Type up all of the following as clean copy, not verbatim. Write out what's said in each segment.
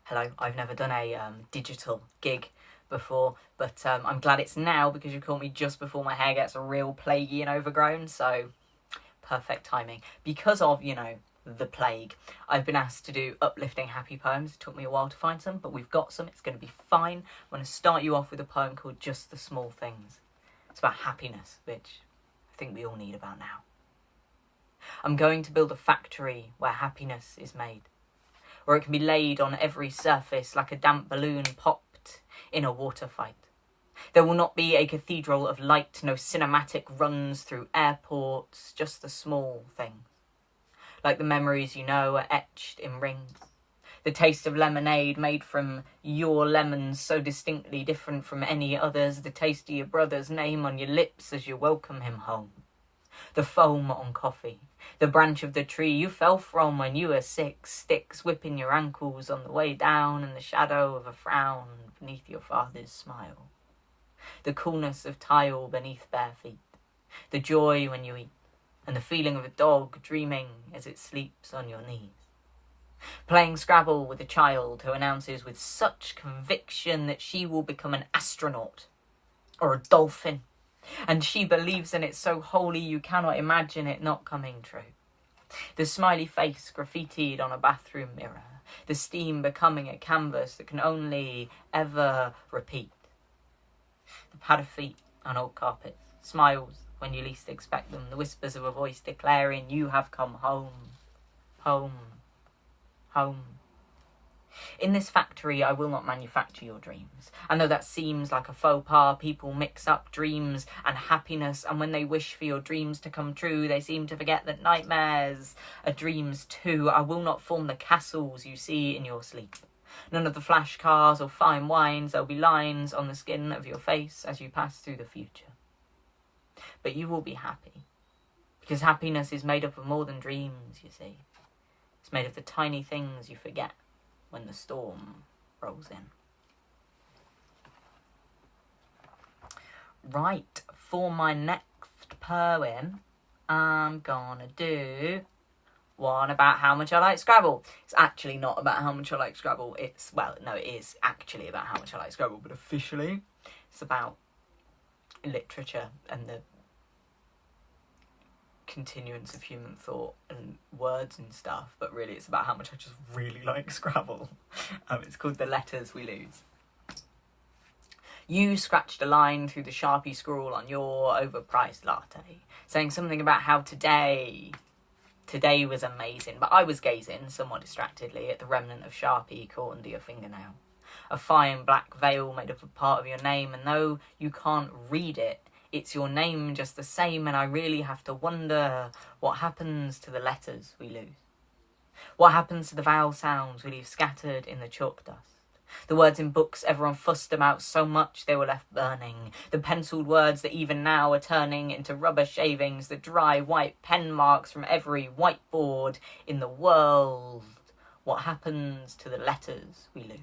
Hello, I've never done a digital gig before, but I'm glad it's now because you caught me just before my hair gets real plaguey and overgrown, so perfect timing. Because of, the plague, I've been asked to do uplifting happy poems. It took me a while to find some, but we've got some. It's going to be fine. I'm going to start you off with a poem called Just the Small Things. It's about happiness, which I think we all need about now. I'm going to build a factory where happiness is made, where it can be laid on every surface like a damp balloon popped in a water fight. There will not be a cathedral of light, no cinematic runs through airports, just the small things. Like the memories you know are etched in rings. The taste of lemonade made from your lemons so distinctly different from any others. The taste of your brother's name on your lips as you welcome him home. The foam on coffee. The branch of the tree you fell from when you were 6, sticks whipping your ankles on the way down in the shadow of a frown beneath your father's smile. The coolness of tile beneath bare feet. The joy when you eat. And the feeling of a dog dreaming as it sleeps on your knees. Playing Scrabble with a child who announces with such conviction that she will become an astronaut or a dolphin, and she believes in it so wholly you cannot imagine it not coming true. The smiley face graffitied on a bathroom mirror, the steam becoming a canvas that can only ever repeat. The pad of feet on old carpets, smiles when you least expect them, the whispers of a voice declaring you have come home, home, home. In this factory I will not manufacture your dreams. And though that seems like a faux pas, people mix up dreams and happiness, and when they wish for your dreams to come true, they seem to forget that nightmares are dreams too. I will not form the castles you see in your sleep. None of the flash cars or fine wines. There'll be lines on the skin of your face as you pass through the future. But you will be happy, because happiness is made up of more than dreams, you see. It's made of the tiny things you forget when the storm rolls in. Right, for my next poem, I'm gonna do one about how much I like Scrabble. It's actually not about how much I like Scrabble. It is actually about how much I like Scrabble, but officially it's about literature and the continuance of human thought and words and stuff, but really it's about how much I just really like Scrabble. It's called The Letters We Lose. You scratched a line through the Sharpie scrawl on your overpriced latte, saying something about how today was amazing, but I was gazing, somewhat distractedly, at the remnant of Sharpie caught under your fingernail. A fine black veil made up of part of your name, and though you can't read it, it's your name just the same, and I really have to wonder what happens to the letters we lose. What happens to the vowel sounds we leave scattered in the chalk dust? The words in books everyone fussed about so much they were left burning. The penciled words that even now are turning into rubber shavings. The dry white pen marks from every whiteboard in the world. What happens to the letters we lose?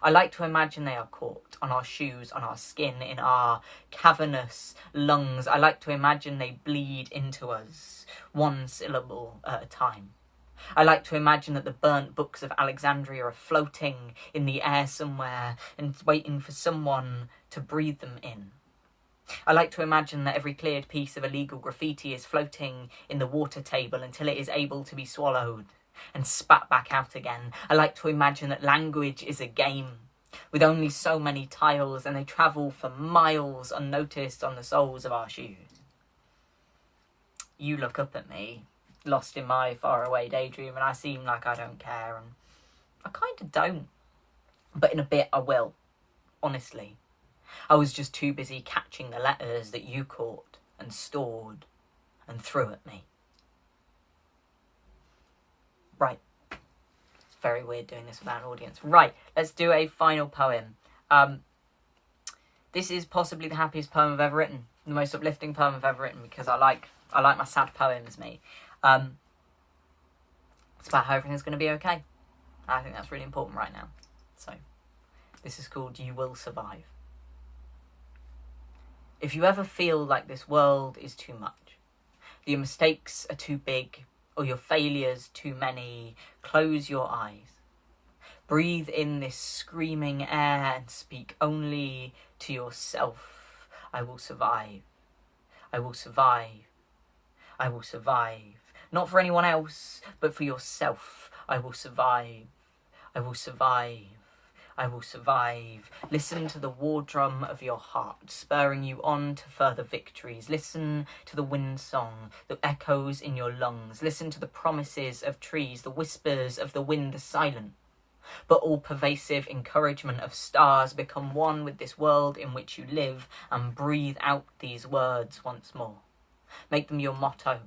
I like to imagine they are caught on our shoes, on our skin, in our cavernous lungs. I like to imagine they bleed into us, one syllable at a time. I like to imagine that the burnt books of Alexandria are floating in the air somewhere and waiting for someone to breathe them in. I like to imagine that every cleared piece of illegal graffiti is floating in the water table until it is able to be swallowed and spat back out again. I like to imagine that language is a game with only so many tiles, and they travel for miles unnoticed on the soles of our shoes. You look up at me, lost in my faraway daydream, and I seem like I don't care, and I kind of don't. But in a bit I will, honestly. I was just too busy catching the letters that you caught and stored and threw at me. Right. It's very weird doing this without an audience. Right, let's do a final poem. This is possibly the happiest poem I've ever written. The most uplifting poem I've ever written, because I like my sad poems, me. It's about how everything's going to be okay. I think that's really important right now. So, this is called You Will Survive. If you ever feel like this world is too much, that your mistakes are too big, or your failures too many, close your eyes. Breathe in this screaming air and speak only to yourself. I will survive. I will survive. I will survive. Not for anyone else, but for yourself. I will survive. I will survive. I will survive. Listen to the war drum of your heart, spurring you on to further victories. Listen to the wind song, the echoes in your lungs. Listen to the promises of trees, the whispers of the wind, the silent but all-pervasive encouragement of stars. Become one with this world in which you live and breathe out these words once more. Make them your motto,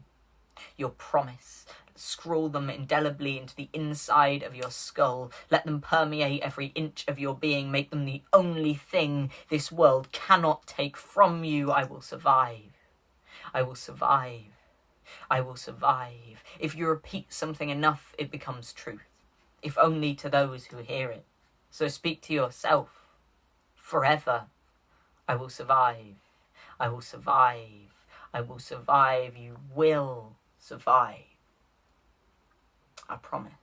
your promise. Scrawl them indelibly into the inside of your skull. Let them permeate every inch of your being. Make them the only thing this world cannot take from you. I will survive. I will survive. I will survive. If you repeat something enough, it becomes truth. If only to those who hear it. So speak to yourself. Forever. I will survive. I will survive. I will survive. You will survive. I promise.